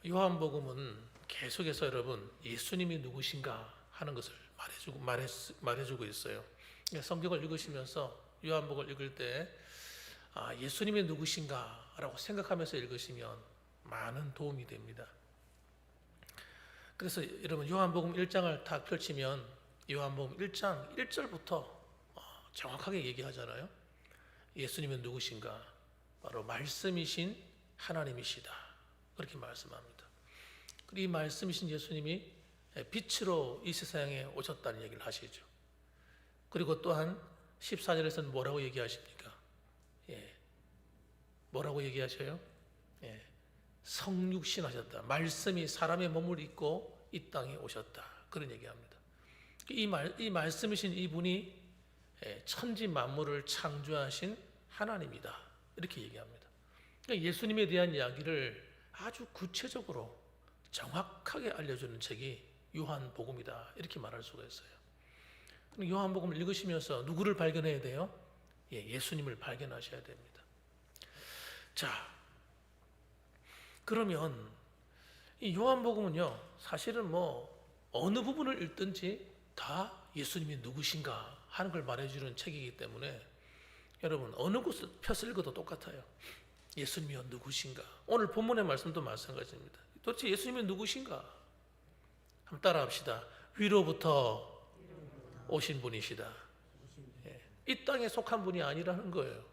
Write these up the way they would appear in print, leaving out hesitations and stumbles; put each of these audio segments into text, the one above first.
요한복음은 계속해서 여러분 예수님이 누구신가 하는 것을 말해주고 있어요. 성경을 읽으시면서 요한복음을 읽을 때 예수님이 누구신가 라고 생각하면서 읽으시면 많은 도움이 됩니다. 그래서 여러분 요한복음 1장을 다 펼치면 요한복음 1장 1절부터 정확하게 얘기하잖아요. 예수님은 누구신가? 바로 말씀이신 하나님이시다. 그렇게 말씀합니다. 그리고 이 말씀이신 예수님이 빛으로 이 세상에 오셨다는 얘기를 하시죠. 그리고 또한 14절에서는 뭐라고 얘기하십니까? 뭐라고 얘기하셔요? 성육신 하셨다. 말씀이 사람의 몸을 입고 이 땅에 오셨다. 그런 얘기합니다. 이 말씀이신 이분이 천지 만물을 창조하신 하나님이다. 이렇게 얘기합니다. 그러니까 예수님에 대한 이야기를 아주 구체적으로 정확하게 알려주는 책이 요한복음이다. 이렇게 말할 수가 있어요. 요한복음을 읽으시면서 누구를 발견해야 돼요? 예수님을 발견하셔야 됩니다. 자, 그러면 이 요한복음은요, 사실은 어느 부분을 읽든지 다 예수님이 누구신가 하는 걸 말해주는 책이기 때문에 여러분 어느 곳을 펴서 읽어도 똑같아요. 예수님이 누구신가? 오늘 본문의 말씀도 마찬가지입니다. 도대체 예수님이 누구신가? 한번 따라합시다. 위로부터 오신 분이시다. 이 땅에 속한 분이 아니라는 거예요.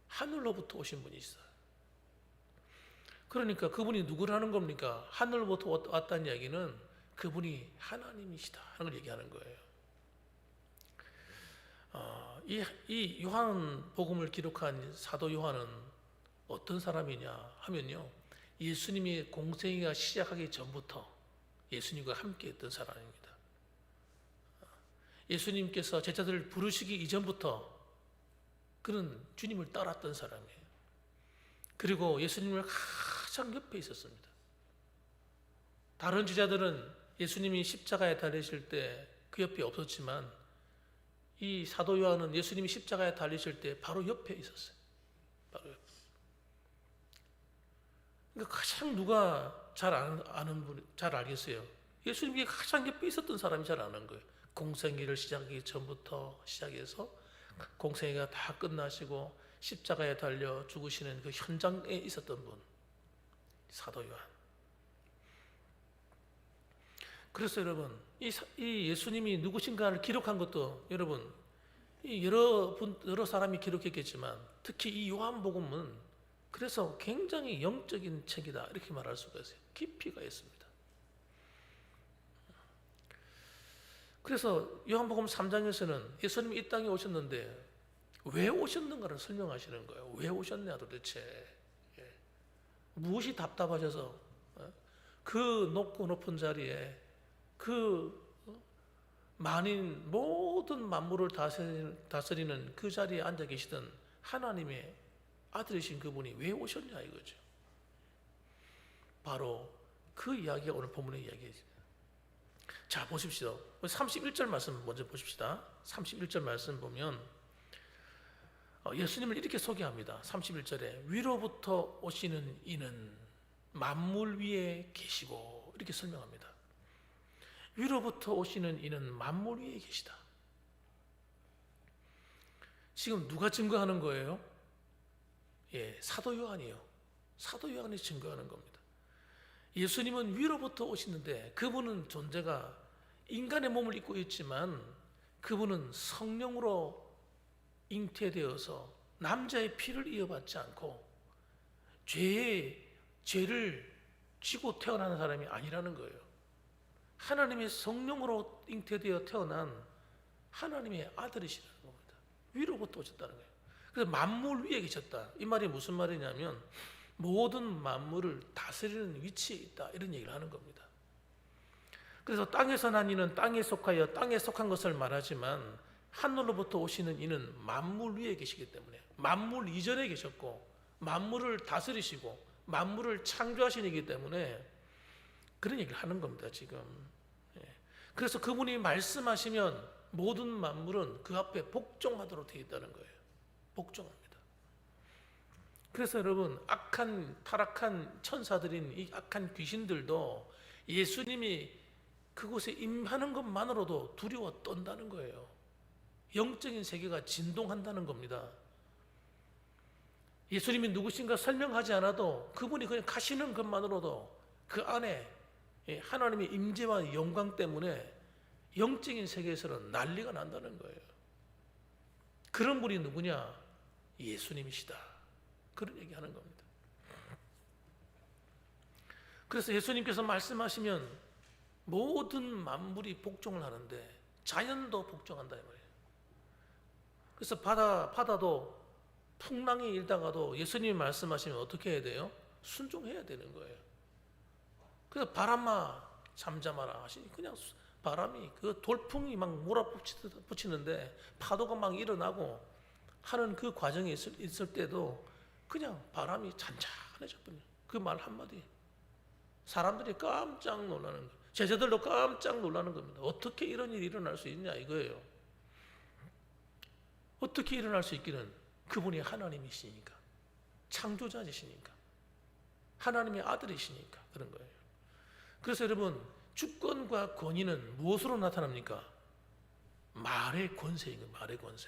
하늘로부터 오신 분이시다. 그러니까 그분이 누구라는 겁니까? 하늘로부터 왔다는 이야기는 그분이 하나님이시다 하는 걸 얘기하는 거예요. 이 요한복음을 기록한 사도 요한은 어떤 사람이냐 하면요, 예수님이 공생애가 시작하기 전부터 예수님과 함께 했던 사람입니다. 예수님께서 제자들을 부르시기 이전부터 그는 주님을 따랐던 사람이에요. 그리고 예수님을 가장 옆에 있었습니다. 다른 제자들은 예수님이 십자가에 달리실 때 그 옆에 없었지만 이 사도 요한은 예수님이 십자가에 달리실 때 바로 옆에 있었어요. 바로 옆에. 그러니까 가장 누가 잘 아는 분, 잘 알겠어요. 예수님이 가장 옆에 있었던 사람이 잘 아는 거예요. 공생애를 시작하기 전부터 시작해서 공생애가 다 끝나시고 십자가에 달려 죽으시는 그 현장에 있었던 분, 사도 요한. 그래서 여러분, 이 예수님이 누구신가를 기록한 것도 여러분, 여러 사람이 기록했겠지만 특히 이 요한복음은 그래서 굉장히 영적인 책이다 이렇게 말할 수가 있어요. 깊이가 있습니다. 그래서 요한복음 3장에서는 예수님이 이 땅에 오셨는데 왜 오셨는가를 설명하시는 거예요. 왜 오셨냐 도대체. 무엇이 답답하셔서 그 높고 높은 자리에 그 만인 모든 만물을 다스리는 그 자리에 앉아 계시던 하나님의 아들이신 그분이 왜 오셨냐 이거죠. 바로 그 이야기가 오늘 본문의 이야기예요. 자, 보십시오. 31절 말씀 먼저 보십시다. 31절 말씀 보면 예수님을 이렇게 소개합니다. 31절에 위로부터 오시는 이는 만물 위에 계시고 이렇게 설명합니다. 위로부터 오시는 이는 만물 위에 계시다. 지금 누가 증거하는 거예요? 사도 요한이에요. 사도 요한이 증거하는 겁니다. 예수님은 위로부터 오시는데 그분은 존재가 인간의 몸을 입고 있지만 그분은 성령으로 잉태되어서 남자의 피를 이어받지 않고 죄를 지고 태어나는 사람이 아니라는 거예요. 하나님의 성령으로 잉태되어 태어난 하나님의 아들이시라는 겁니다. 위로부터 오셨다는 거예요. 그래서 만물 위에 계셨다. 이 말이 무슨 말이냐면 모든 만물을 다스리는 위치에 있다 이런 얘기를 하는 겁니다. 그래서 땅에서 난 이는 땅에 속하여 땅에 속한 것을 말하지만 하늘로부터 오시는 이는 만물 위에 계시기 때문에 만물 이전에 계셨고 만물을 다스리시고 만물을 창조하신 이기 때문에 그런 얘기를 하는 겁니다 지금. 그래서 그분이 말씀하시면 모든 만물은 그 앞에 복종하도록 되어 있다는 거예요. 복종합니다. 그래서 여러분, 악한 타락한 천사들인 이 악한 귀신들도 예수님이 그곳에 임하는 것만으로도 두려워 떤다는 거예요. 영적인 세계가 진동한다는 겁니다. 예수님이 누구신가 설명하지 않아도 그분이 그냥 가시는 것만으로도 그 안에 하나님의 임재와 영광 때문에 영적인 세계에서는 난리가 난다는 거예요. 그런 분이 누구냐? 예수님이시다. 그런 얘기하는 겁니다. 그래서 예수님께서 말씀하시면 모든 만물이 복종을 하는데 자연도 복종한다 이 말이에요. 그래서 바다도 풍랑이 일다가도 예수님이 말씀하시면 어떻게 해야 돼요? 순종해야 되는 거예요. 그래서 바람아 잠잠하라 하시니 그냥 바람이 그 돌풍이 막 몰아붙이는데 파도가 막 일어나고 하는 그 과정에 있을 때도 그냥 바람이 잔잔해졌거든요. 그 말 한마디 사람들이 깜짝 놀라는 거예요. 제자들도 깜짝 놀라는 겁니다. 어떻게 이런 일이 일어날 수 있냐 이거예요. 어떻게 일어날 수 있기는 그분이 하나님이시니까, 창조자이시니까, 하나님의 아들이시니까 그런 거예요. 그래서 여러분, 주권과 권위는 무엇으로 나타납니까? 말의 권세인 거예요. 말의 권세.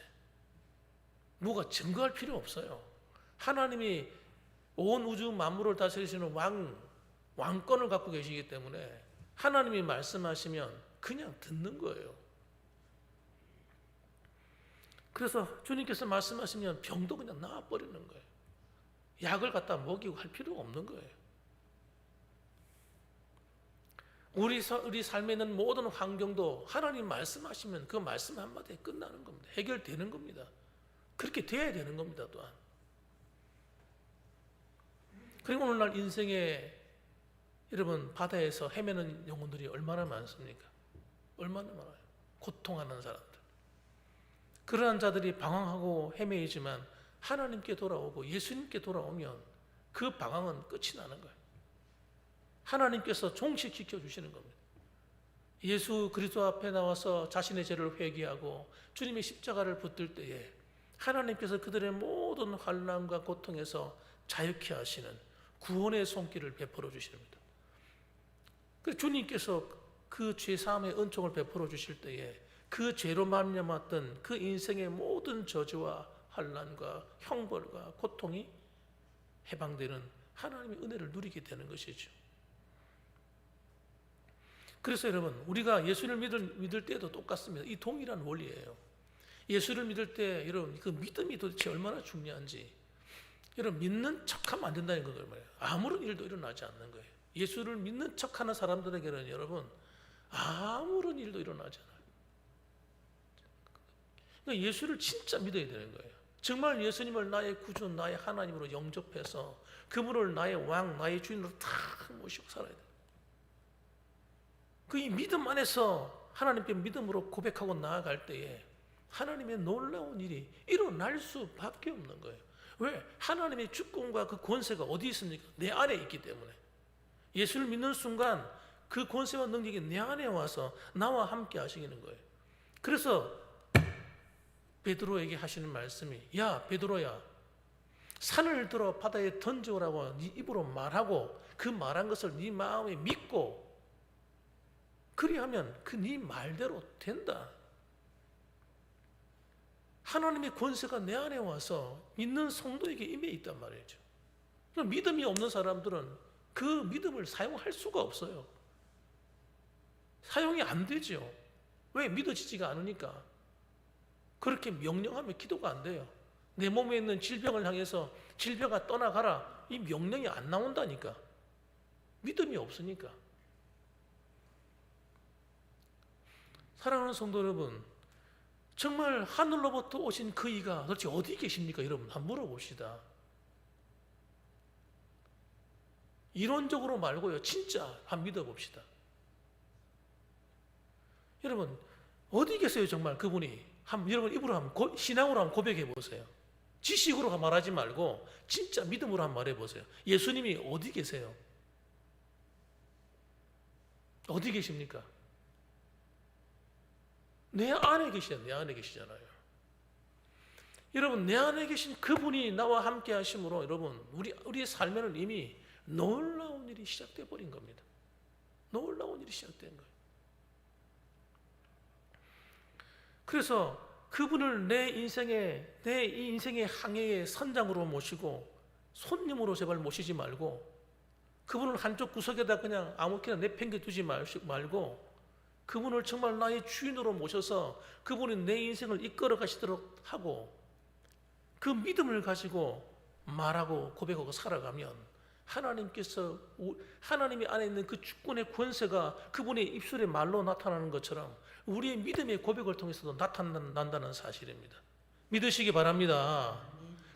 뭐가 증거할 필요 없어요. 하나님이 온 우주 만물을 다스리시는 왕권을 갖고 계시기 때문에 하나님이 말씀하시면 그냥 듣는 거예요. 그래서 주님께서 말씀하시면 병도 그냥 나아버리는 거예요. 약을 갖다 먹이고 할 필요가 없는 거예요. 우리 삶에 있는 모든 환경도 하나님 말씀하시면 그 말씀 한마디에 끝나는 겁니다. 해결되는 겁니다. 그렇게 돼야 되는 겁니다. 또한 그리고 오늘날 인생에 여러분 바다에서 헤매는 영혼들이 얼마나 많습니까? 얼마나 많아요. 고통하는 사람들. 그러한 자들이 방황하고 헤매이지만 하나님께 돌아오고 예수님께 돌아오면 그 방황은 끝이 나는 거예요. 하나님께서 종식시켜 주시는 겁니다. 예수 그리스도 앞에 나와서 자신의 죄를 회개하고 주님의 십자가를 붙들 때에 하나님께서 그들의 모든 환난과 고통에서 자유케 하시는 구원의 손길을 베풀어 주십니다. 그 주님께서 그 죄사함의 은총을 베풀어 주실 때에 그 죄로 말미암았던 그 인생의 모든 저주와 환난과 형벌과 고통이 해방되는 하나님의 은혜를 누리게 되는 것이죠. 그래서 여러분, 우리가 예수를 믿을 때도 똑같습니다. 이 동일한 원리예요. 예수를 믿을 때 여러분 그 믿음이 도대체 얼마나 중요한지, 여러분 믿는 척하면 안 된다는 거예요. 아무런 일도 일어나지 않는 거예요. 예수를 믿는 척하는 사람들에게는 여러분 아무런 일도 일어나지 않아요. 그러니까 예수를 진짜 믿어야 되는 거예요. 정말 예수님을 나의 구주, 나의 하나님으로 영접해서 그분을 나의 왕, 나의 주인으로 다 모시고 살아야 돼요. 그 이 믿음 안에서 하나님께 믿음으로 고백하고 나아갈 때에 하나님의 놀라운 일이 일어날 수밖에 없는 거예요. 왜? 하나님의 주권과 그 권세가 어디 있습니까? 내 안에 있기 때문에. 예수를 믿는 순간 그 권세와 능력이 내 안에 와서 나와 함께 하시는 거예요. 그래서 베드로에게 하시는 말씀이, 야 베드로야, 산을 들어 바다에 던져오라고 네 입으로 말하고 그 말한 것을 네 마음에 믿고 그리하면 그 네 말대로 된다. 하나님의 권세가 내 안에 와서 믿는 성도에게 임해 있단 말이죠. 믿음이 없는 사람들은 그 믿음을 사용할 수가 없어요. 사용이 안 되죠. 왜? 믿어지지가 않으니까. 그렇게 명령하면 기도가 안 돼요. 내 몸에 있는 질병을 향해서 질병아 떠나가라, 이 명령이 안 나온다니까. 믿음이 없으니까. 사랑하는 성도 여러분, 정말 하늘로부터 오신 그 이가 도대체 어디 계십니까? 여러분 한번 물어봅시다. 이론적으로 말고요, 진짜 한번 믿어봅시다. 여러분 어디 계세요? 정말 그분이. 여러분 입으로 한번 신앙으로 한번 고백해 보세요. 지식으로 말하지 말고 진짜 믿음으로 한번 말해 보세요. 예수님이 어디 계세요? 어디 계십니까? 내 안에 계시잖아요. 내 안에 계시잖아요. 여러분, 내 안에 계신 그분이 나와 함께 하심으로 여러분, 우리의 삶에는 이미 놀라운 일이 시작돼 버린 겁니다. 놀라운 일이 시작된 거예요. 그래서 그분을 내 인생의 항해의 선장으로 모시고 손님으로 제발 모시지 말고, 그분을 한쪽 구석에다 그냥 아무렇게나 내팽겨 두지 말고, 그분을 정말 나의 주인으로 모셔서 그분이 내 인생을 이끌어 가시도록 하고, 그 믿음을 가지고 말하고 고백하고 살아가면 하나님께서 하나님이 안에 있는 그 주권의 권세가 그분의 입술의 말로 나타나는 것처럼 우리의 믿음의 고백을 통해서도 나타난다는 사실입니다. 믿으시기 바랍니다.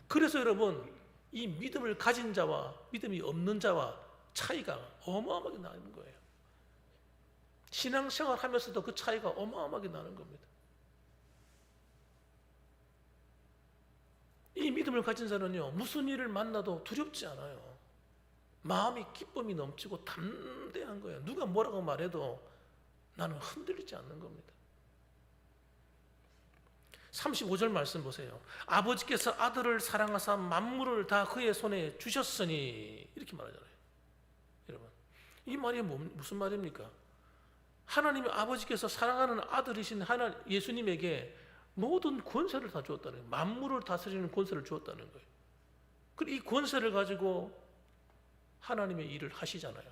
그래서 여러분, 이 믿음을 가진 자와 믿음이 없는 자와 차이가 어마어마하게 나는 거예요. 신앙생활 하면서도 그 차이가 어마어마하게 나는 겁니다. 이 믿음을 가진 자는요, 무슨 일을 만나도 두렵지 않아요. 마음이 기쁨이 넘치고 담대한 거예요. 누가 뭐라고 말해도 나는 흔들리지 않는 겁니다. 35절 말씀 보세요. 아버지께서 아들을 사랑하사 만물을 다 그의 손에 주셨으니, 이렇게 말하잖아요. 여러분, 이 말이 무슨 말입니까? 하나님의 아버지께서 사랑하는 아들이신 예수님에게 모든 권세를 다 주었다는 거예요. 만물을 다스리는 권세를 주었다는 거예요. 그리고 이 권세를 가지고 하나님의 일을 하시잖아요.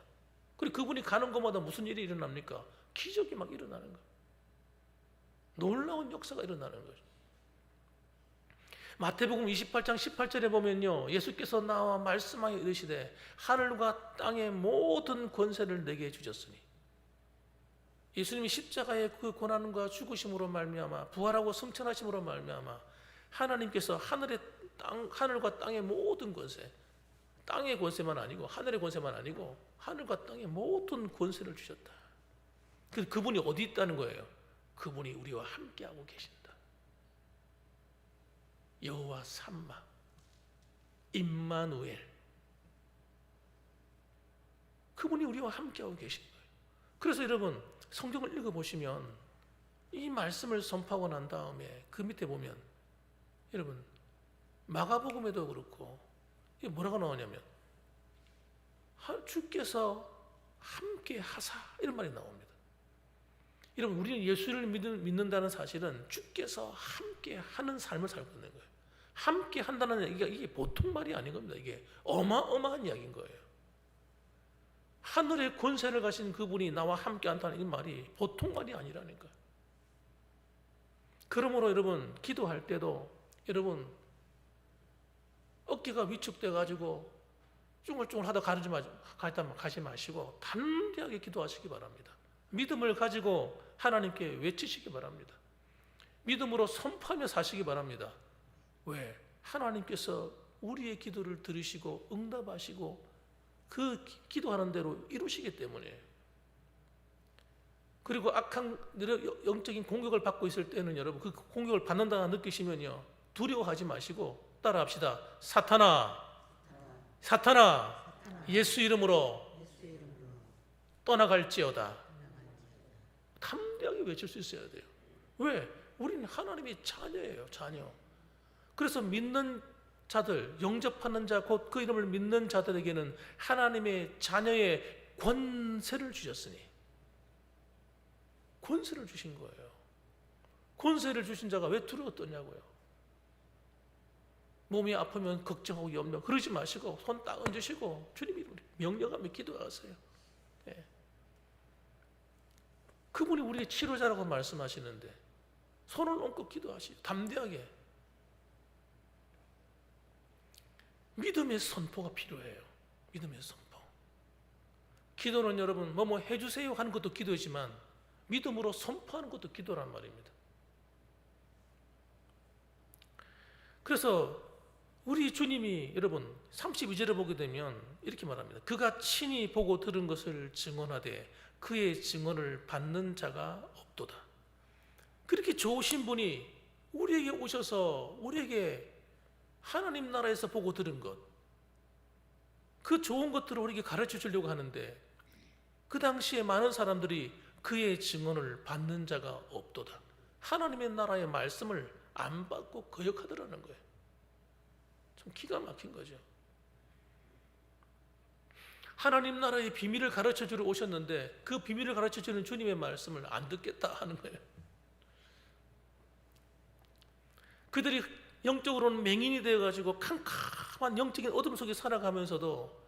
그리고 그분이 가는 곳마다 무슨 일이 일어납니까? 기적이 막 일어나는 거예요. 놀라운 역사가 일어나는 거죠. 마태복음 28장 18절에 보면요, 예수께서 나와 말씀하여 이르시되 하늘과 땅의 모든 권세를 내게 주셨으니, 예수님이 십자가의 그 고난과 죽으심으로 말미암아 부활하고 승천하심으로 말미암아 하나님께서 하늘과 땅의 모든 권세, 땅의 권세만 아니고 하늘의 권세만 아니고 하늘과 땅의 모든 권세를 주셨다. 그래서 그분이 어디 있다는 거예요? 그분이 우리와 함께하고 계신다. 여호와 삼마, 임마누엘, 그분이 우리와 함께하고 계신 거예요. 그래서 여러분, 성경을 읽어보시면 이 말씀을 선포하고 난 다음에 그 밑에 보면 여러분, 마가복음에도 그렇고 이게 뭐라고 나오냐면 주께서 함께 하사, 이런 말이 나옵니다. 여러분, 우리는 예수를 믿는다는 사실은 주께서 함께 하는 삶을 살고 있는 거예요. 함께 한다는 얘기가 이게 보통 말이 아닌 겁니다. 이게 어마어마한 이야기인 거예요. 하늘의 권세를 가신 그분이 나와 함께 한다는 이 말이 보통 말이 아니라는 거예요. 그러므로 여러분, 기도할 때도 여러분, 어깨가 위축돼 가지고 쭈글쭈글 하다 가지 마시고 담대하게 기도하시기 바랍니다. 믿음을 가지고 하나님께 외치시기 바랍니다. 믿음으로 선포하며 사시기 바랍니다. 왜? 하나님께서 우리의 기도를 들으시고 응답하시고 그 기도하는 대로 이루시기 때문에. 그리고 악한 영적인 공격을 받고 있을 때는 여러분, 그 공격을 받는다 느끼시면요, 두려워하지 마시고 따라합시다. 사탄아, 예수 이름으로 떠나갈지어다. 담대하게 외칠 수 있어야 돼요. 왜? 우리는 하나님의 자녀예요. 자녀. 그래서 믿는 자들, 영접하는 자, 곧 그 이름을 믿는 자들에게는 하나님의 자녀의 권세를 주셨으니, 권세를 주신 거예요. 권세를 주신 자가 왜 두려워 떠냐고요. 몸이 아프면 걱정하고 염려 그러지 마시고 손 딱 얹으시고 주님이 명령하며 기도하세요. 네. 그분이 우리의 치료자라고 말씀하시는데 손을 얹고 기도하시죠. 담대하게. 믿음의 선포가 필요해요. 믿음의 선포. 기도는 여러분 뭐 해주세요 하는 것도 기도이지만 믿음으로 선포하는 것도 기도란 말입니다. 그래서 우리 주님이 여러분 32절에 보게 되면 이렇게 말합니다. 그가 친히 보고 들은 것을 증언하되 그의 증언을 받는 자가 없도다. 그렇게 좋으신 분이 우리에게 오셔서 우리에게 하나님 나라에서 보고 들은 것, 그 좋은 것들을 우리에게 가르쳐 주려고 하는데 그 당시에 많은 사람들이 그의 증언을 받는 자가 없도다. 하나님의 나라의 말씀을 안 받고 거역하더라는 거예요. 좀 기가 막힌 거죠. 하나님 나라의 비밀을 가르쳐 주러 오셨는데 그 비밀을 가르쳐 주는 주님의 말씀을 안 듣겠다 하는 거예요. 그들이 영적으로는 맹인이 되어가지고 캄캄한 영적인 어둠 속에 살아가면서도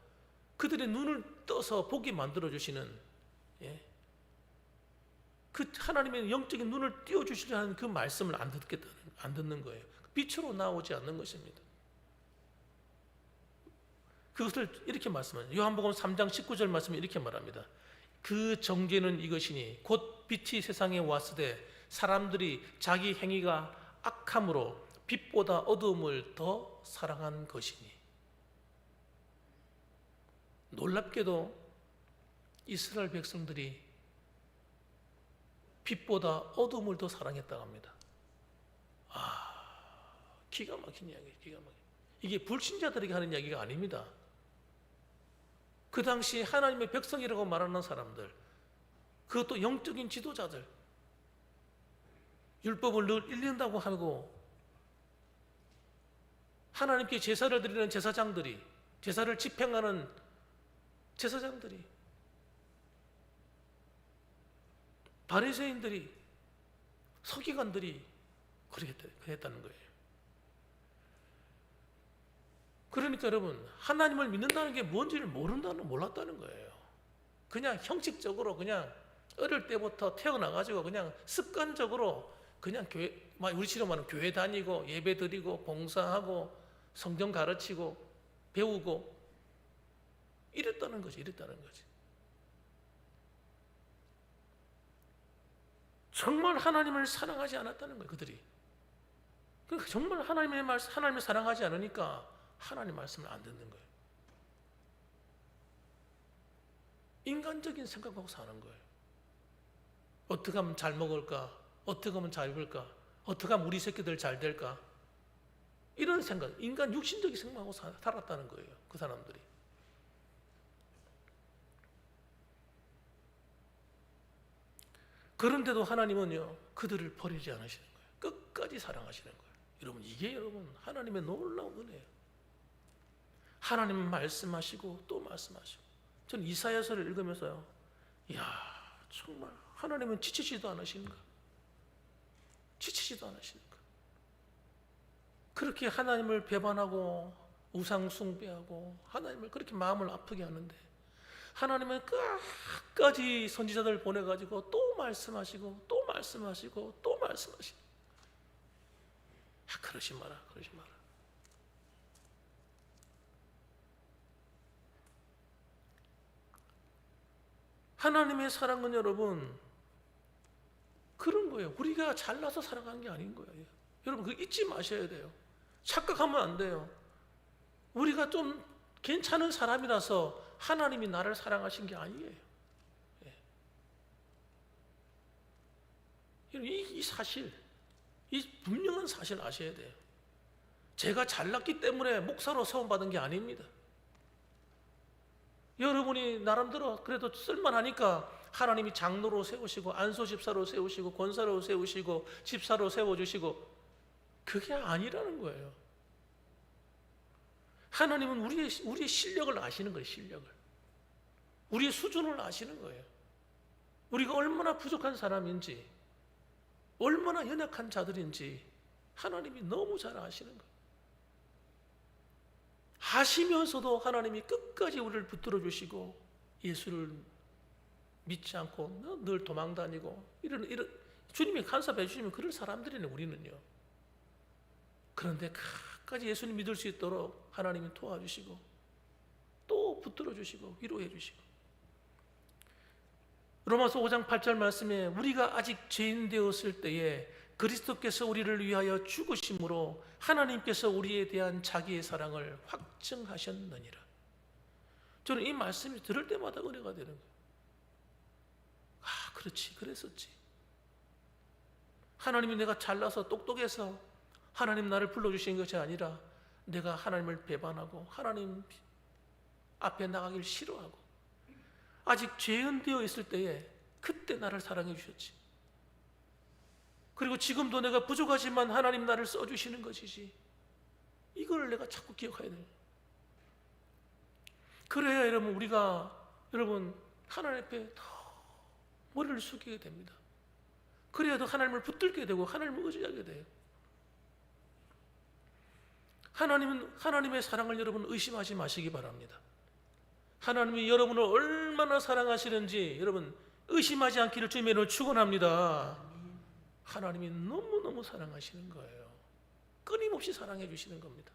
그들의 눈을 떠서 보게 만들어 주시는, 그 하나님의 영적인 눈을 띄워 주시려 하는 그 말씀을 안 듣는 거예요. 빛으로 나오지 않는 것입니다. 그것을 이렇게 말씀합니다. 요한복음 3장 19절 말씀에 이렇게 말합니다. 그 정죄는 이것이니 곧 빛이 세상에 왔으되 사람들이 자기 행위가 악함으로 빛보다 어두움을 더 사랑한 것이니. 놀랍게도 이스라엘 백성들이 빛보다 어두움을 더 사랑했다고 합니다. 기가 막힌 이야기예요. 기가 막힌. 이게 불신자들에게 하는 이야기가 아닙니다. 그 당시 하나님의 백성이라고 말하는 사람들, 그것도 영적인 지도자들, 율법을 늘 읽는다고 하고 하나님께 제사를 드리는 제사장들이, 제사를 집행하는 제사장들이, 바리새인들이, 서기관들이 그랬다는 거예요. 그러니까 여러분, 하나님을 믿는다는 게 뭔지를 몰랐다는 거예요. 그냥 형식적으로, 그냥 어릴 때부터 태어나가지고 그냥 습관적으로 그냥 교회, 우리처럼 말하는 교회 다니고 예배 드리고 봉사하고 성경 가르치고 배우고 이랬다는 거지. 정말 하나님을 사랑하지 않았다는 거예요, 그들이. 그러니까 정말 하나님을 사랑하지 않으니까 하나님 말씀을 안 듣는 거예요. 인간적인 생각하고 사는 거예요. 어떻게 하면 잘 먹을까? 어떻게 하면 잘 입을까? 어떻게 하면 우리 새끼들 잘 될까? 이런 생각, 인간 육신적인 생각하고 살았다는 거예요, 그 사람들이. 그런데도 하나님은요, 그들을 버리지 않으시는 거예요. 끝까지 사랑하시는 거예요. 여러분, 이게 여러분 하나님의 놀라운 은혜예요. 하나님 말씀하시고 또 말씀하시고. 저는 이사야서를 읽으면서요, 이야, 정말 하나님은 지치지도 않으시는가? 지치지도 않으시는가? 그렇게 하나님을 배반하고 우상 숭배하고 하나님을 그렇게 마음을 아프게 하는데 하나님은 끝까지 선지자들 보내가지고 또 말씀하시고 또 말씀하시고 또 말씀하시고. 그러지 마라. 하나님의 사랑은 여러분 그런 거예요. 우리가 잘나서 사랑하는 게 아닌 거예요. 여러분 그거 잊지 마셔야 돼요. 착각하면 안 돼요. 우리가 좀 괜찮은 사람이라서 하나님이 나를 사랑하신 게 아니에요. 이 사실, 이 분명한 사실 아셔야 돼요. 제가 잘났기 때문에 목사로 세움받은 게 아닙니다. 여러분이 나름대로 그래도 쓸만하니까 하나님이 장로로 세우시고 안소집사로 세우시고 권사로 세우시고 집사로 세워주시고, 그게 아니라는 거예요. 하나님은 우리의 실력을 아시는 거예요. 실력을. 우리의 수준을 아시는 거예요. 우리가 얼마나 부족한 사람인지, 얼마나 연약한 자들인지 하나님이 너무 잘 아시는 거예요. 아시면서도 하나님이 끝까지 우리를 붙들어 주시고 예수를 믿지 않고 늘 도망다니고 이런 주님이 간섭해 주시면 그럴 사람들이네, 우리는요. 그런데 끝까지 예수님 믿을 수 있도록 하나님이 도와주시고 또 붙들어 주시고 위로해 주시고. 로마서 5장 8절 말씀에 우리가 아직 죄인 되었을 때에 그리스도께서 우리를 위하여 죽으심으로 하나님께서 우리에 대한 자기의 사랑을 확증하셨느니라. 저는 이 말씀이 들을 때마다 은혜가 되는 거예요. 그렇지, 그랬었지. 하나님이 내가 잘나서 똑똑해서 하나님 나를 불러주신 것이 아니라 내가 하나님을 배반하고 하나님 앞에 나가길 싫어하고 아직 죄인 되어 있을 때에 그때 나를 사랑해 주셨지. 그리고 지금도 내가 부족하지만 하나님 나를 써주시는 것이지. 이걸 내가 자꾸 기억해야 돼요. 그래야 여러분 하나님 앞에 더 머리를 숙이게 됩니다. 그래야 더 하나님을 붙들게 되고 하나님을 의지하게 돼요. 하나님의 사랑을 여러분 의심하지 마시기 바랍니다. 하나님이 여러분을 얼마나 사랑하시는지 여러분 의심하지 않기를 주님의 이름으로 축원합니다. 하나님이 너무너무 사랑하시는 거예요. 끊임없이 사랑해 주시는 겁니다.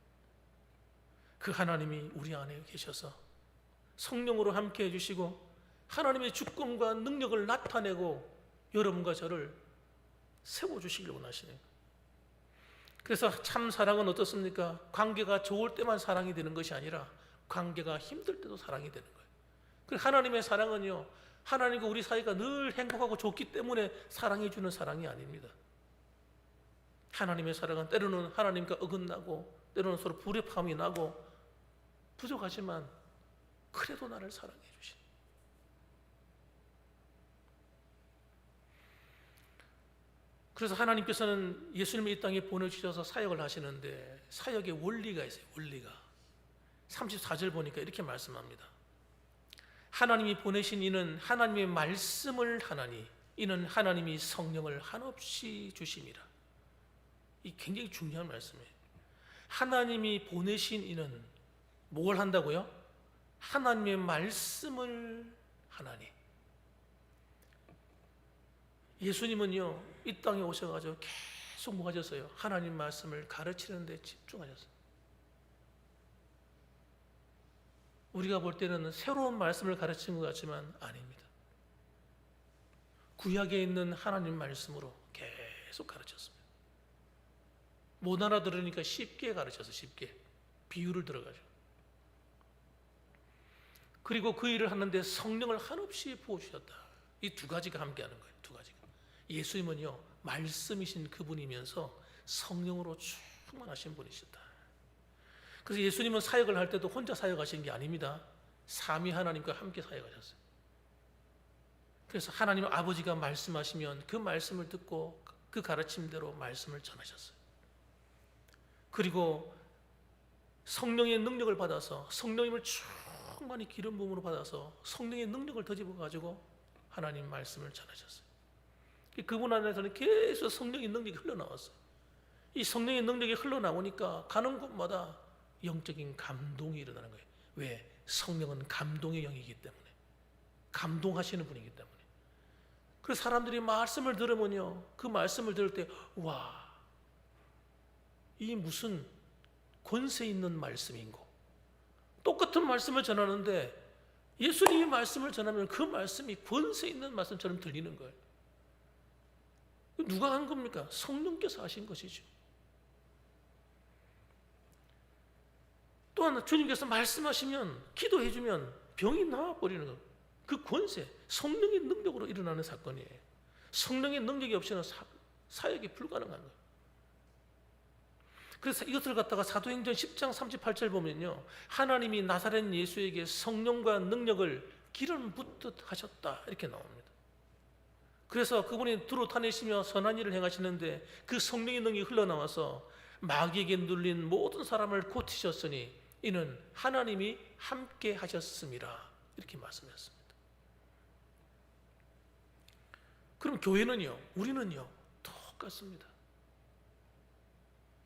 그 하나님이 우리 안에 계셔서 성령으로 함께 해주시고 하나님의 주권과 능력을 나타내고 여러분과 저를 세워주시길 원하시는 거예요. 그래서 참 사랑은 어떻습니까? 관계가 좋을 때만 사랑이 되는 것이 아니라 관계가 힘들 때도 사랑이 되는 거예요. 그리고 하나님의 사랑은요, 하나님과 우리 사이가 늘 행복하고 좋기 때문에 사랑해 주는 사랑이 아닙니다. 하나님의 사랑은 때로는 하나님과 어긋나고 때로는 서로 불협화음이 나고 부족하지만 그래도 나를 사랑해 주신. 그래서 하나님께서는 예수님을 이 땅에 보내주셔서 사역을 하시는데 사역의 원리가 있어요. 원리가 34절 보니까 이렇게 말씀합니다. 하나님이 보내신 이는 하나님의 말씀을 하나니 이는 하나님이 성령을 한없이 주심이라. 이 굉장히 중요한 말씀이에요. 하나님이 보내신 이는 뭘 한다고요? 하나님의 말씀을 하나니. 예수님은요 이 땅에 오셔가지고 계속 뭐 하셨어요? 하나님 말씀을 가르치는 데 집중하셨어요. 우리가 볼 때는 새로운 말씀을 가르치는 것 같지만 아닙니다. 구약에 있는 하나님 말씀으로 계속 가르쳤습니다. 못 알아들으니까 쉽게 가르쳐서 쉽게 비유를 들어가죠. 그리고 그 일을 하는데 성령을 한없이 부어주셨다. 이 두 가지가 함께하는 거예요. 두 가지가. 예수님은요 말씀이신 그분이면서 성령으로 충만하신 분이셨다. 그래서 예수님은 사역을 할 때도 혼자 사역하신 게 아닙니다. 삼위 하나님과 함께 사역하셨어요. 그래서 하나님 아버지가 말씀하시면 그 말씀을 듣고 그 가르침대로 말씀을 전하셨어요. 그리고 성령의 능력을 받아서 성령님을 충만히 기름 부음으로 받아서 성령의 능력을 더집어 가지고 하나님 말씀을 전하셨어요. 그분 안에서는 계속 성령의 능력이 흘러나왔어요. 이 성령의 능력이 흘러나오니까 가는 곳마다 영적인 감동이 일어나는 거예요. 왜? 성령은 감동의 영이기 때문에, 감동하시는 분이기 때문에. 그래서 사람들이 말씀을 들으면요 그 말씀을 들을 때 와, 이 무슨 권세 있는 말씀인고. 똑같은 말씀을 전하는데 예수님이 말씀을 전하면 그 말씀이 권세 있는 말씀처럼 들리는 거예요. 누가 한 겁니까? 성령께서 하신 것이죠. 또한 주님께서 말씀하시면 기도해주면 병이 나아버리는 것. 그 권세, 성령의 능력으로 일어나는 사건이에요. 성령의 능력이 없이는 사역이 불가능한 거예요. 그래서 이것을 갖다가 사도행전 10장 38절 보면요 하나님이 나사렛 예수에게 성령과 능력을 기름 붓듯 하셨다 이렇게 나옵니다. 그래서 그분이 두루 다니시며 선한 일을 행하시는데 그 성령의 능력이 흘러나와서 마귀에게 눌린 모든 사람을 고치셨으니 이는 하나님이 함께 하셨음이라 이렇게 말씀하셨습니다. 그럼 교회는요, 우리는요 똑같습니다.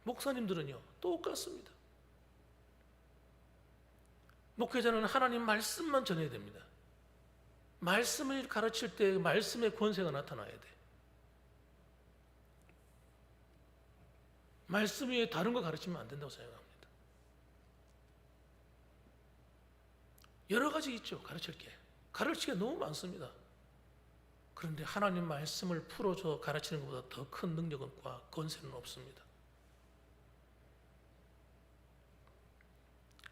목사님들은요 똑같습니다. 목회자는 하나님 말씀만 전해야 됩니다. 말씀을 가르칠 때 말씀의 권세가 나타나야 돼. 말씀 외에 다른 거 가르치면 안 된다고 생각합니다. 여러 가지 있죠. 가르칠 게. 가르치기가 너무 많습니다. 그런데 하나님 말씀을 풀어줘 가르치는 것보다 더 큰 능력과 권세는 없습니다.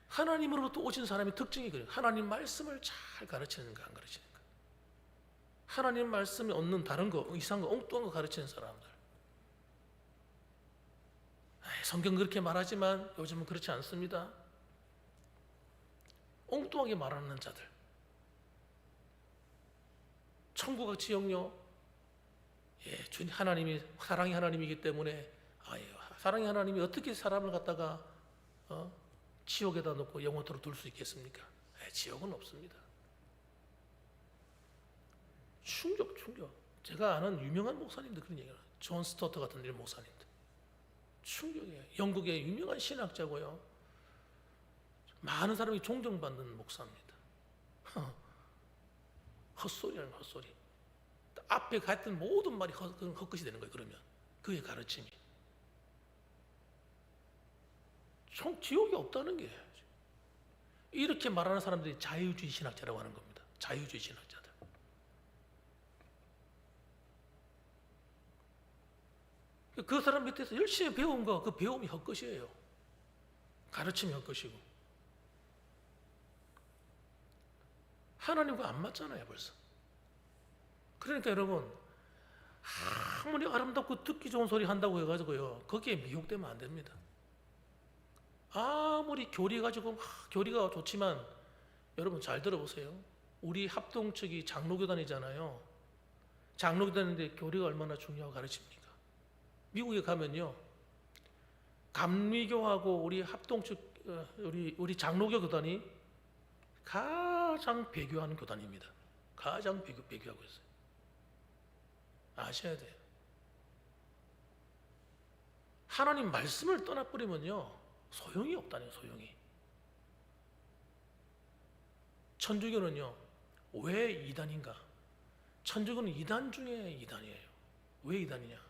하나님으로부터 오신 사람의 특징이 그래요. 하나님 말씀을 잘 가르치는가 안 가르치는가. 하나님 말씀이 없는 다른 거, 이상한 거, 엉뚱한 거 가르치는 사람들. 성경 그렇게 말하지만 요즘은 그렇지 않습니다. 엉뚱하게 말하는 자들. 천국의 지역요, 예, 주님 하나님이 사랑의 하나님이기 때문에 사랑의 하나님이 어떻게 사람을 갖다가 지옥에다 놓고 영원토록 둘 수 있겠습니까? 예, 지옥은 없습니다. 충격. 제가 아는 유명한 목사님들 그런 얘기를 해요. 존 스토터 같은 이런 목사님들. 충격이에요. 영국의 유명한 신학자고요. 많은 사람이 존경받는 목사입니다. 헛소리라는 헛소리. 앞에 갔던 모든 말이 헛것이 되는 거예요. 그러면 그의 가르침이 지옥이 없다는 게 이렇게 말하는 사람들이 자유주의 신학자라고 하는 겁니다. 자유주의 신학자들. 그 사람 밑에서 열심히 배운 거, 그 배움이 헛것이에요. 가르침이 헛것이고 하나님과 안 맞잖아요, 벌써. 그러니까 여러분, 아무리 아름답고 듣기 좋은 소리 한다고 해가지고요, 거기에 미혹되면 안 됩니다. 아무리 교리가 좋지만 여러분 잘 들어보세요. 우리 합동 측이 장로교단이잖아요. 장로교단인데 교리가 얼마나 중요하고 가르칩니까? 미국에 가면요, 감리교하고 우리 합동 측 우리 장로교 교단이 가장 배교하는 교단입니다. 가장 배교하고 있어요. 아셔야 돼요. 하나님 말씀을 떠나버리면요, 소용이 없다네요. 소용이. 천주교는요, 왜 이단인가? 천주교는 이단 중에 이단이에요. 왜 이단이냐?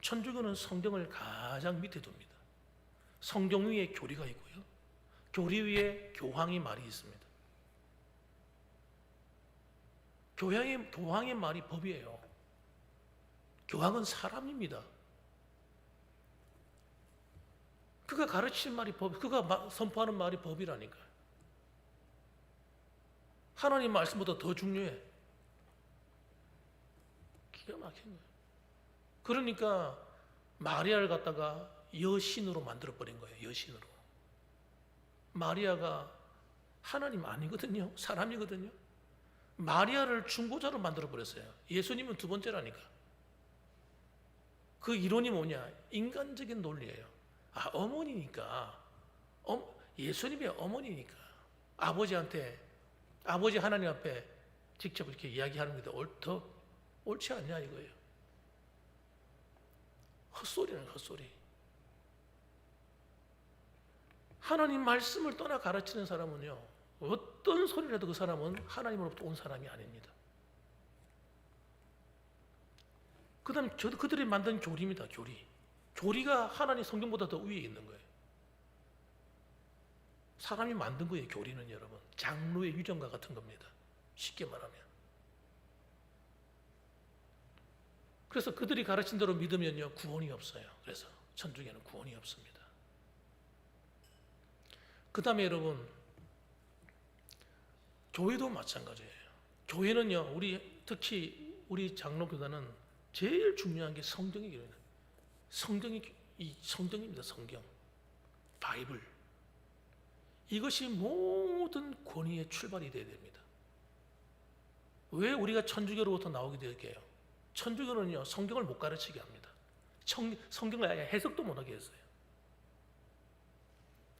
천주교는 성경을 가장 밑에 둡니다. 성경 위에 교리가 있고요, 교리 위에 교황의 말이 있습니다. 교황의 말이 법이에요. 교황은 사람입니다. 그가 가르치는 말이 법, 그가 선포하는 말이 법이라니까요. 하나님 말씀보다 더 중요해. 기가 막힌 거예요. 그러니까 마리아를 갖다가 여신으로 만들어버린 거예요. 여신으로. 마리아가 하나님 아니거든요. 사람이거든요. 마리아를 중보자로 만들어버렸어요. 예수님은 두 번째라니까. 그 이론이 뭐냐? 인간적인 논리예요. 어머니니까, 예수님의 어머니니까 아버지 하나님 앞에 직접 이렇게 이야기하는 게 더 옳지 않냐 이거예요. 헛소리는 헛소리. 하나님 말씀을 떠나 가르치는 사람은요, 어떤 소리라도 그 사람은 하나님으로부터 온 사람이 아닙니다. 그 다음에 그들이 만든 교리입니다. 교리가 하나님 성경보다 더 위에 있는 거예요. 사람이 만든 거예요. 교리는 여러분 장로의 유전과 같은 겁니다. 쉽게 말하면. 그래서 그들이 가르친 대로 믿으면요, 구원이 없어요. 그래서 천주교는 구원이 없습니다. 그 다음에 여러분, 교회도 마찬가지예요. 교회는요, 특히 우리 장로교단은 제일 중요한 게 성경이에요. 성경입니다. 성경, 바이블. 이것이 모든 권위의 출발이 되어야 됩니다. 왜 우리가 천주교로부터 나오게 될게요? 천주교는요, 성경을 못 가르치게 합니다. 성경을 아예 해석도 못하게 했어요.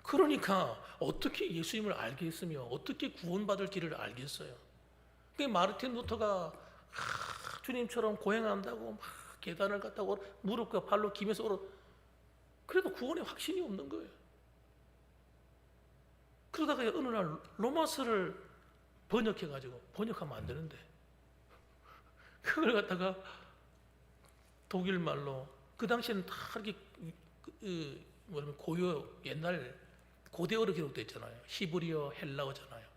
그러니까 어떻게 예수님을 알겠으며 어떻게 구원받을 길을 알겠어요? 마르틴 루터가 주님처럼 고행한다고 막 계단을 갔다고 무릎과 발로 기면서 그래도 구원에 확신이 없는 거예요. 그러다가 어느 날 로마서를 번역하면 안 되는데 그걸 갖다가 독일 말로, 그 당시에는 다 이렇게 옛날 고대어로 기록되어 있잖아요. 히브리어, 헬라어잖아요.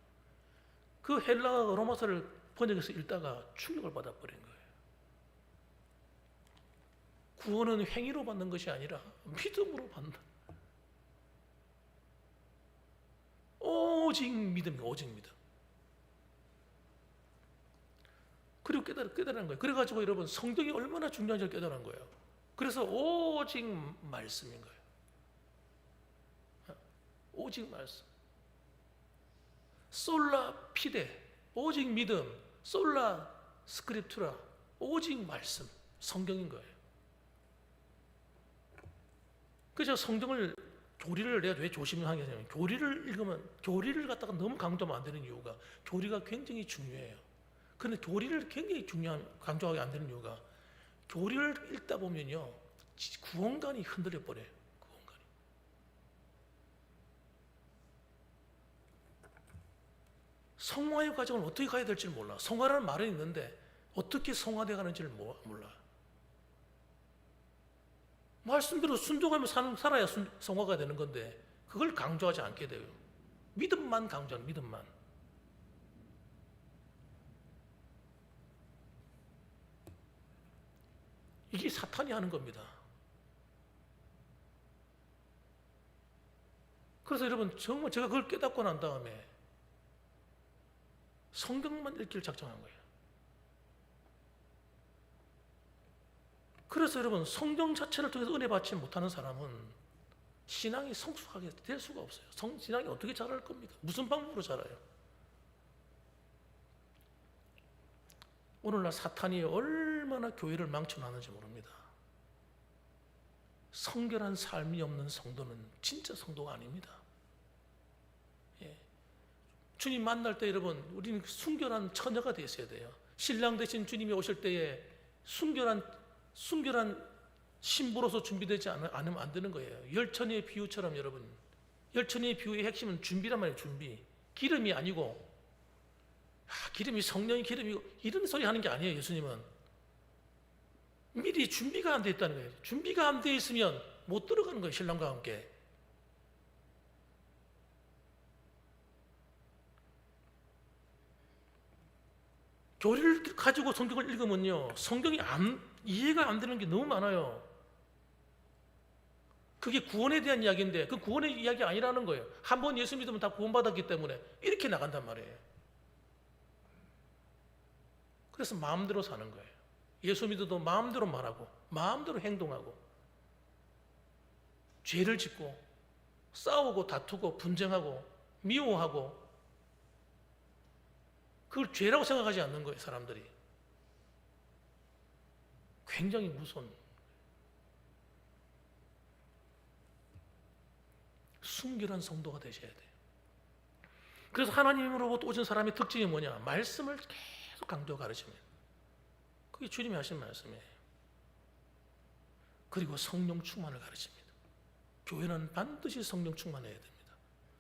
그 헬라어 로마서를 번역해서 읽다가 충격을 받아버린 거예요. 구원은 행위로 받는 것이 아니라 믿음으로 받는다. 오직 믿음이에요. 오직 믿음. 그리고 깨달은 거예요. 그래가지고 여러분, 성경이 얼마나 중요한지 깨달은 거예요. 그래서 오직 말씀인 거예요. 오직 말씀. 솔라 피데, 오직 믿음. 솔라 스크립투라, 오직 말씀. 성경인 거예요. 그래서 성경을 교리를 내가 왜 조심하게 하냐면 교리를 읽으면 교리를 갖다가 너무 강조하면 안 되는 이유가 교리가 굉장히 중요해요. 그런데 교리를 굉장히 강조하게 안 되는 이유가 교리를 읽다 보면요 구원관이 흔들려 버려요. 구원관이. 성화의 과정을 어떻게 가야 될지 몰라. 성화라는 말은 있는데 어떻게 성화되어 가는지를 몰라. 말씀대로 순종하며 살아야 성화가 되는 건데 그걸 강조하지 않게 돼요. 믿음만 강조하는 믿음만. 이게 사탄이 하는 겁니다. 그래서 여러분 정말 제가 그걸 깨닫고 난 다음에 성경만 읽기를 작정한 거예요. 그래서 여러분 성경 자체를 통해서 은혜 받지 못하는 사람은 신앙이 성숙하게 될 수가 없어요. 신앙이 어떻게 자랄 겁니까? 무슨 방법으로 자라요? 오늘날 사탄이 얼마나 교회를 망쳐놨는지 모릅니다. 성결한 삶이 없는 성도는 진짜 성도가 아닙니다. 예. 주님 만날 때 여러분 우리는 순결한 처녀가 되어야 돼요. 신랑 대신 주님이 오실 때에 순결한 신부로서 준비되지 않으면 안 되는 거예요. 열처녀의 비유처럼 여러분 열처녀의 비유의 핵심은 준비란 말이에요. 준비. 기름이 아니고 기름이 성령의 기름이고 이런 소리 하는 게 아니에요. 예수님은 미리 준비가 안 돼 있다는 거예요. 준비가 안 돼 있으면 못 들어가는 거예요. 신랑과 함께. 교리를 가지고 성경을 읽으면요 성경이 이해가 안 되는 게 너무 많아요. 그게 구원에 대한 이야기인데 그 구원의 이야기 아니라는 거예요. 한 번 예수 믿으면 다 구원받았기 때문에 이렇게 나간단 말이에요. 그래서 마음대로 사는 거예요. 예수 믿어도 마음대로 말하고 마음대로 행동하고 죄를 짓고 싸우고 다투고 분쟁하고 미워하고 그걸 죄라고 생각하지 않는 거예요. 사람들이. 굉장히 무서운 순결한 성도가 되셔야 돼요. 그래서 하나님으로부터 오신 사람의 특징이 뭐냐? 말씀을 계속 강조 가르치면 그게 주님이 하신 말씀이에요. 그리고 성령 충만을 가르칩니다. 교회는 반드시 성령 충만해야 됩니다.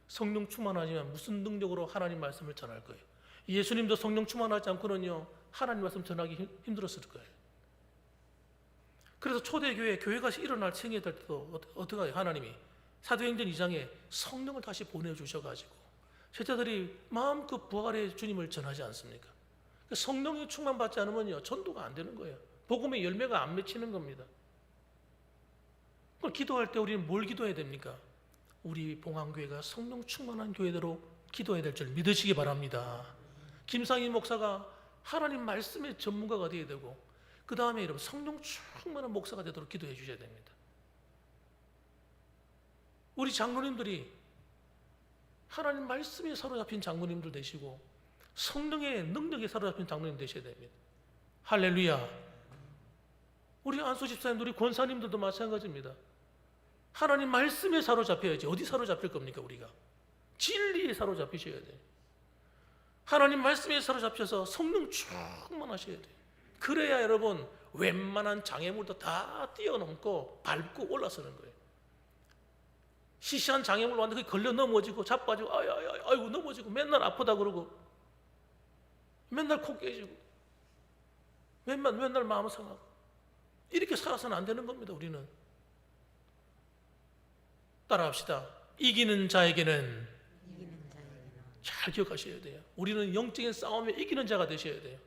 성령 충만하지만 무슨 능력으로 하나님 말씀을 전할 거예요? 예수님도 성령 충만하지 않고는요 하나님 말씀 전하기 힘들었을 거예요. 그래서 초대교회 교회가 일어날 생애 될 때도 어떻게 해요? 하나님이 사도행전 2장에 성령을 다시 보내주셔가지고 제자들이 마음껏 부활의 주님을 전하지 않습니까? 성령이 충만받지 않으면요 전도가 안 되는 거예요. 복음의 열매가 안 맺히는 겁니다. 그럼 기도할 때 우리는 뭘 기도해야 됩니까? 우리 봉황교회가 성령 충만한 교회대로 기도해야 될 줄 믿으시기 바랍니다. 김상희 목사가 하나님 말씀의 전문가가 되어야 되고 그 다음에 여러분 성령 충만한 목사가 되도록 기도해 주셔야 됩니다. 우리 장로님들이 하나님 말씀에 사로잡힌 장로님들 되시고 성령의 능력에 사로잡힌 장로님 되셔야 됩니다. 할렐루야. 우리 안수 집사님들, 우리 권사님들도 마찬가지입니다. 하나님 말씀에 사로잡혀야지. 어디 사로잡힐 겁니까 우리가? 진리에 사로잡히셔야 돼요. 하나님 말씀에 사로잡혀서 성령 충만하셔야 돼요. 그래야 여러분 웬만한 장애물도 다 뛰어넘고 밟고 올라서는 거예요. 시시한 장애물 왔는데 걸려 넘어지고 자빠지고 아이고 넘어지고 맨날 아프다 그러고 맨날 코 깨지고 맨날 마음 상하고 이렇게 살아서는 안 되는 겁니다. 우리는 따라합시다. 이기는 자에게는 잘 기억하셔야 돼요. 우리는 영적인 싸움에 이기는 자가 되셔야 돼요.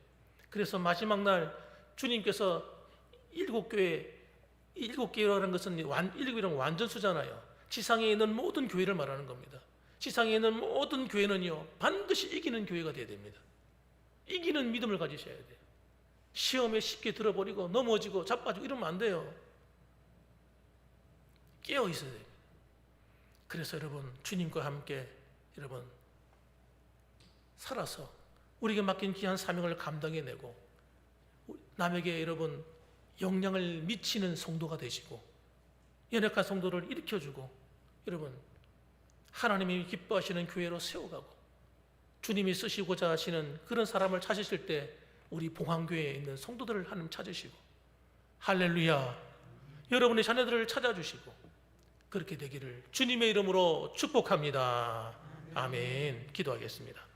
그래서 마지막 날 주님께서 일곱 교회라는 것은 일곱이란 완전수잖아요. 지상에 있는 모든 교회를 말하는 겁니다. 지상에 있는 모든 교회는요 반드시 이기는 교회가 되어야 됩니다. 이기는 믿음을 가지셔야 돼요. 시험에 쉽게 들어버리고 넘어지고 자빠지고 이러면 안 돼요. 깨어 있어야 됩니다. 그래서 여러분 주님과 함께 여러분 살아서 우리에게 맡긴 귀한 사명을 감당해내고 남에게 여러분 영향을 미치는 성도가 되시고 연약한 성도를 일으켜주고 여러분 하나님이 기뻐하시는 교회로 세워가고 주님이 쓰시고자 하시는 그런 사람을 찾으실 때 우리 봉황교회에 있는 성도들을 하나님 찾으시고 할렐루야 여러분의 자녀들을 찾아주시고 그렇게 되기를 주님의 이름으로 축복합니다. 아멘. 기도하겠습니다.